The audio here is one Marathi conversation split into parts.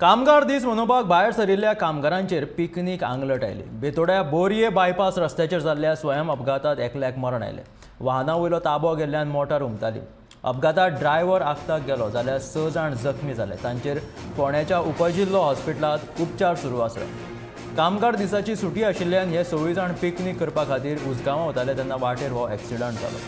कामगार दीस मनोवपाक भायर सरिल्ल्या कामगारांचेर पिकनीक आंगलट आयली। बेतोड्या बोरये बायपास रस्त्याचेर जाल्ल्या स्वयं अपघातात एकल्याक मरण आयलें। वाहना वयलो ताबो गेल्ल्यान मोटार उमताली। अपघातात ड्रायव्हर आगताक गेलो जाल्यार 6 जाण जखमी जाले। तांचेर फोंड्याच्या उपजिल्लो हॉस्पिटलांत उपचार सुरू आसले। कामगार दिसाची सुटी आशिल्ल्यान हे 6 जाण पिकनीक करपा खातीर उसगांवां वताले तेन्ना वाटेर हो एक्सिडंट जालो।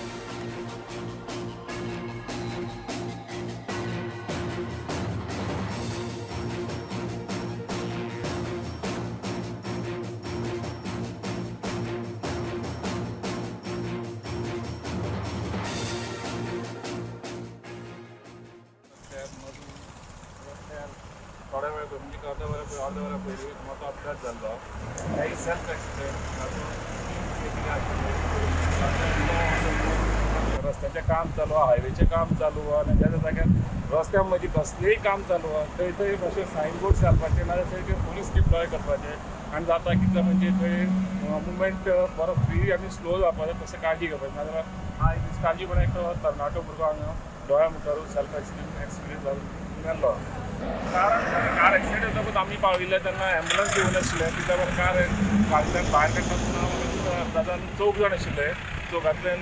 थोड्या वेळ म्हणजे अर्ध्या वेळा पयलीं म्हाका अपघात जाल्लो काही सेल्फ एक्सिडेंट रस्त्याचें काम चालू आहा, हायवेचें काम चालू आहा आनी त्या जाग्यार रस्त्या मदीं कसलेंय काम चालू आहा थंय अशें सायनबोर्ड्स घालपाचे नाजाल्यार थंय पुलीस डिप्लॉय करपाचे आनी जाता कितलें म्हणजे थंय मुवमेंट बरो फ्री आनी स्लो जावपाचो तशें काळजी घेवपाची नाजाल्यार आयज दिसकाळजीपणान एक तरणाटो भुरगो हांगा दोळ्या मुखार सेल्फ एक्सिडेंट जावन मेल्लो। कार एक्सिडेंट जातकूच आमी पाविल्ले तेन्ना एम्बुलन्स येवन आशिल्ले कित्याक कार फाटल्यान भायर काडटा दादान 4 जाण आशिल्ले, चौगांतल्यान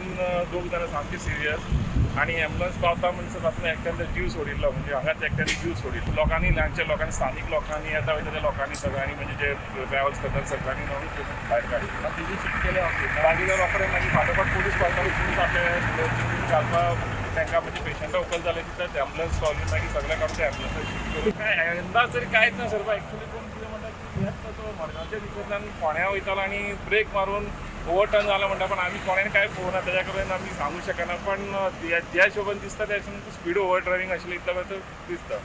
2 जाणां सामके सिरियस आनी एम्बुलन्स पावता म्हणसर तातूंत एकट्यान जीव सोडिल्लो म्हणजे हांगाच एकट्याने जीव सोडिल्लो। लोकांनी ल्हानच्या लोकांनी स्थानीक लोकांनी येता वयता त्या लोकांनी सगळ्यांनी म्हणजे जे ट्रॅव्हल्स करतात सगळ्यांनी मेळून भायर काडली तिजी शिफ्ट केले मागीर रोखडे मागीर फाटोफाट पुलीस पावताली पुलीस आपले घालपाक तांकां म्हणजे पेशंटां उखल जाले तितल्याच एम्बुलन्स पावली मागीर सगळ्या काडून ते एम्बुलन्स शिफ्ट केली। काय अंदाज तरी कांयच ना सर एक्चुली कोण कितें म्हणटा की तो मडगांवच्या दिसांतल्यान फोंड्या वयतालो आनी ब्रेक मारून ओवरटर्न जालो म्हणटा पण आमी कोणेन कांय पळोवना तेज्या कडेन आमी सांगूंक शकना पण ज्या हिशोबान दिसता त्या हिशोबान स्पीड ओवर ड्रायव्हिंग आशिल्ली इतल्या दिसता।